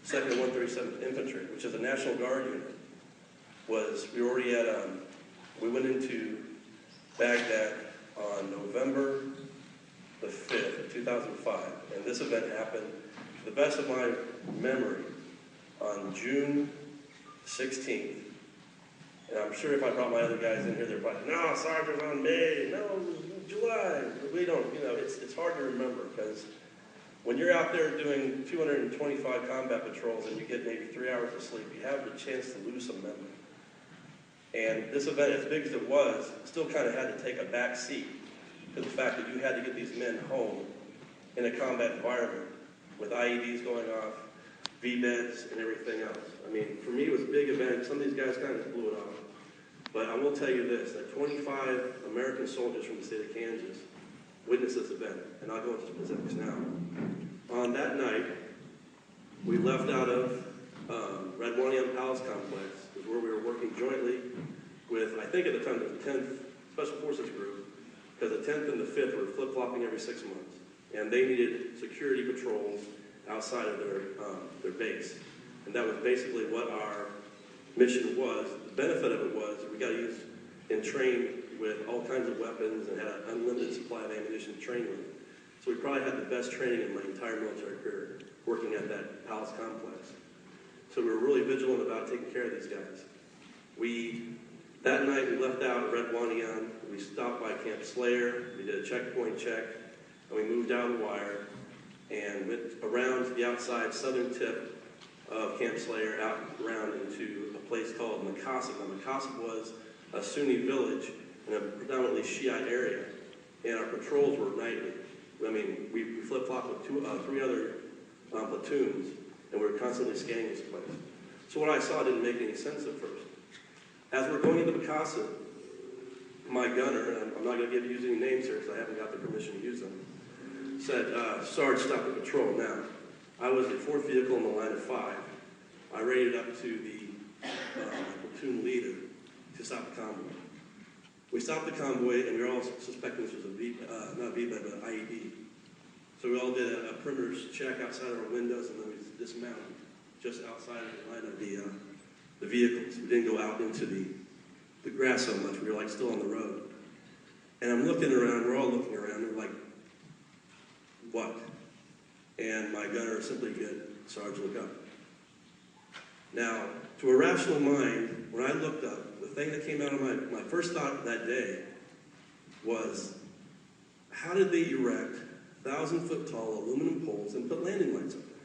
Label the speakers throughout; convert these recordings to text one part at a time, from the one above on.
Speaker 1: 2nd and 137th Infantry, which is a National Guard unit, we were already at, we went into Baghdad on November the 5th of 2005, and this event happened, to the best of my memory, on June 16th. And I'm sure if I brought my other guys in here, they're probably, no, Sergeant, on May, no, July. We don't, you know, it's hard to remember, because when you're out there doing 225 combat patrols and you get maybe 3 hours of sleep, you have the chance to lose some memory. And this event, as big as it was, still kind of had to take a back seat to the fact that you had to get these men home in a combat environment with IEDs going off, V-beds, and everything else. I mean, for me, it was a big event. Some of these guys kind of blew it off. But I will tell you this, that 25 American soldiers from the state of Kansas witnessed this event, and I'll go into specifics now. On that night, we left out of Radwanian Palace Complex, is where we were working jointly with, I think at the time, the 10th Special Forces Group, because the 10th and the 5th were flip-flopping every 6 months, and they needed security patrols outside of their base. And that was basically what our mission was. The benefit of it was we got to use and train with all kinds of weapons and had an unlimited supply of ammunition to train with. So we probably had the best training in my entire military career working at that palace complex. So we were really vigilant about taking care of these guys. That night we left out at Redwanian. We stopped by Camp Slayer. We did a checkpoint check, and we moved down the wire and went around the outside southern tip of Camp Slayer, out around into a place called Makasib. Now, Makasib was a Sunni village in a predominantly Shiite area, and our patrols were nightly. I mean, we flip-flopped with 3 other platoons, and we were constantly scanning this place. So what I saw didn't make any sense at first. As we're going into Makasib, my gunner, and I'm not going to use any names here because I haven't got the permission to use them, said, Sarge, stop the patrol. Now, I was the 4th vehicle in the line of 5. I rated up to the platoon leader to stop the convoy. We stopped the convoy, and we were all suspecting this was not a V-bed, but an IED. So we all did a perimeter check outside of our windows, and then we dismounted just outside of the line of the vehicles. We didn't go out into the grass so much. We were like still on the road. And I'm looking around, we're all looking around, and we're like, what? And my gunner simply did, Sarge, look up. Now, to a rational mind, when I looked up, the thing that came out of my first thought that day was, how did they erect 1,000-foot-tall aluminum poles and put landing lights up there?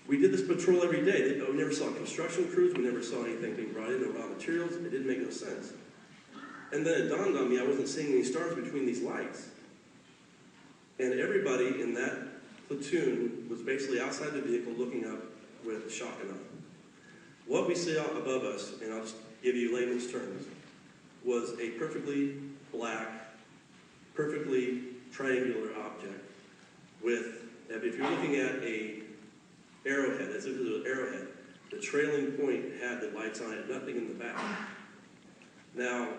Speaker 1: We did this patrol every day. We never saw construction crews. We never saw anything being brought in, no raw materials. It didn't make no sense. And then it dawned on me I wasn't seeing any stars between these lights. And everybody in that platoon was basically outside the vehicle looking up with shock and awe. What we saw above us, and I'll just give you layman's terms, was a perfectly black, perfectly triangular object with, if you're looking at a arrowhead, as if it was an arrowhead, the trailing point had the lights on it, nothing in the back. Now,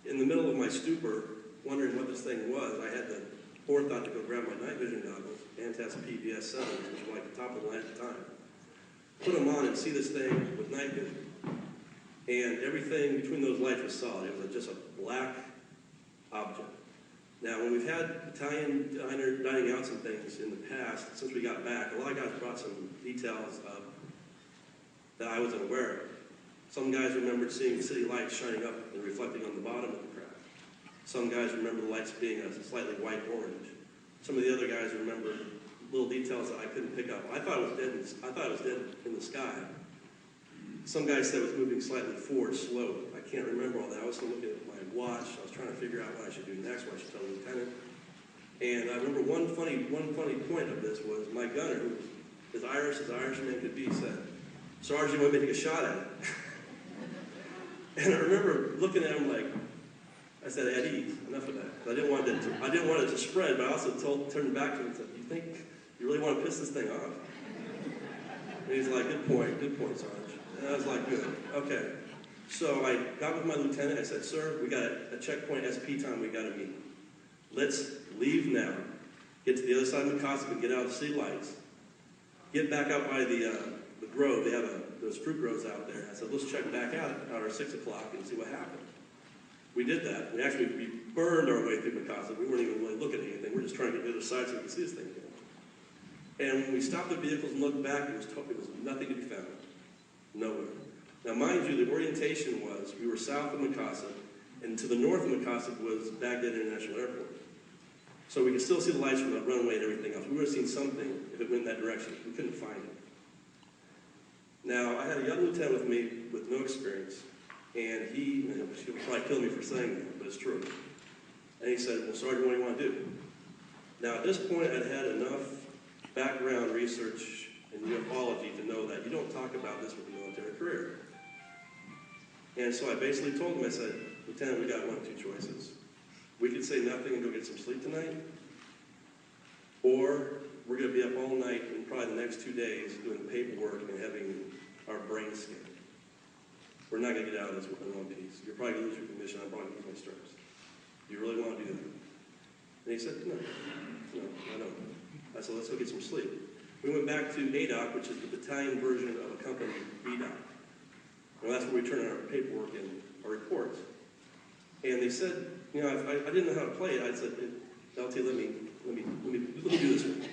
Speaker 1: in the middle of my stupor, wondering what this thing was, I had the forethought to go grab my night vision goggles, Antas PVS 7s, which were like the top of the line at the time. Put them on and see this thing with night vision. And everything between those lights was solid. It was just a black object. Now, when we've had Italian dining outs and things in the past, since we got back, a lot of guys brought some details that I wasn't aware of. Some guys remembered seeing city lights shining up and reflecting on the bottom of the craft. Some guys remember the lights being a slightly white-orange. Some of the other guys remember little details that I couldn't pick up. I thought it was dead in the sky. Some guys said it was moving slightly forward, slow. I can't remember all that. I was still looking at my watch. I was trying to figure out what I should do next, what I should tell the lieutenant. And I remember one funny point of this was my gunner, who was as Irish as an Irishman could be, said, Sarge, you want me to take a shot at it? And I remember looking at him like, I said, at ease, enough of that. I didn't want it to spread, but I also turned back to him and said, you think you really want to piss this thing off? And he's like, good point, Sarge. And I was like, good, okay. So I got with my lieutenant, I said, sir, we got a checkpoint SP time we got to meet. Let's leave now, get to the other side of Mikasa and get out of the city lights, get back out by the grove. They have those fruit groves out there. I said, let's check back out at our 6 o'clock and see what happened. We did that. We burned our way through Mikasa. We weren't even really looking at anything. We were just trying to get to the other side so we could see this thing again. And when we stopped the vehicles and looked back, it was nothing to be found. Nowhere. Now, mind you, the orientation was we were south of Mikasa, and to the north of Mikasa was Baghdad International Airport. So we could still see the lights from the runway and everything else. We would have seen something if it went in that direction. We couldn't find it. Now, I had a young lieutenant with me with no experience, and he'll probably kill me for saying that, but it's true. And he said, well, Sergeant, what do you want to do? Now, at this point, I'd had enough background research in ufology to know that you don't talk about this with a military career. And so I basically told him, I said, Lieutenant, we got one of two choices. We could say nothing and go get some sleep tonight, or we're going to be up all night and probably the next 2 days doing paperwork and having our brain scanned. We're not going to get out of this in one piece. You're probably going to lose your commission. I'm probably going to lose my stripes. Do you really want to do that? And he said, no, I don't. I said, let's go get some sleep. We went back to ADOC, which is the battalion version of a company, BDOC. Well, that's where we turn in our paperwork and our reports. And they said, you know, I didn't know how to play it. I said, LT, let me do this one.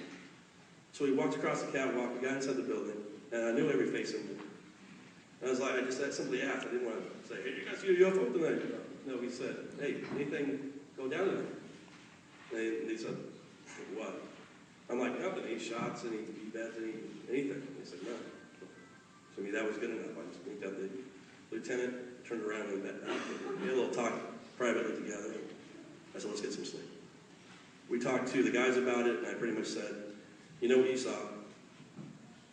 Speaker 1: So we walked across the catwalk, we got inside the building, and I knew every face in there. And I just simply asked. I didn't want to say, hey, you guys see a UFO tonight? No, we said, hey, anything go down tonight? And they said, what? I'm like, nothing, any shots, any beds, anything. They said, no. So to me, that was good enough. I just winked at the lieutenant, turned around and met back. We had a little talk privately together. I said, let's get some sleep. We talked to the guys about it, and I pretty much said, you know what you saw?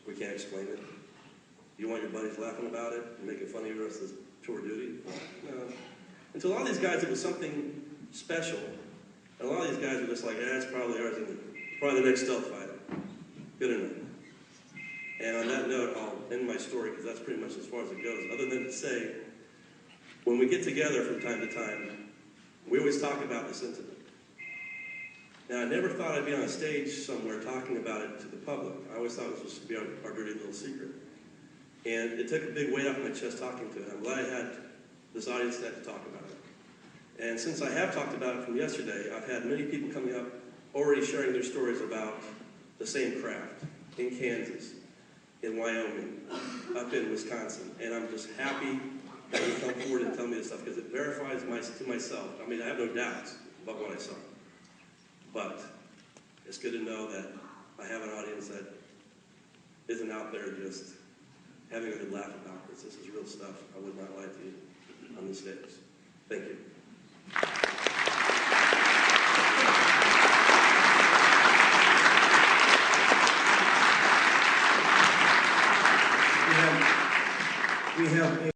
Speaker 1: We can't explain it. You want your buddies laughing about it and making fun of you the rest of the tour duty? No. And to a lot of these guys, it was something special. And a lot of these guys were just like, it's probably ours, and probably the next stealth fighter. Good enough. And on that note, I'll end my story because that's pretty much as far as it goes. Other than to say, when we get together from time to time, we always talk about this incident. Now, I never thought I'd be on a stage somewhere talking about it to the public. I always thought it was supposed to be our dirty little secret. And it took a big weight off my chest talking to it. I'm glad I had this audience that to talk about it. And since I have talked about it from yesterday, I've had many people coming up already sharing their stories about the same craft in Kansas, in Wyoming, up in Wisconsin. And I'm just happy that you come forward and tell me this stuff because it verifies to myself. I mean, I have no doubts about what I saw. But it's good to know that I have an audience that isn't out there just having a good laugh about this. This is real stuff. I would not lie to you on the stage. Thank you.
Speaker 2: We have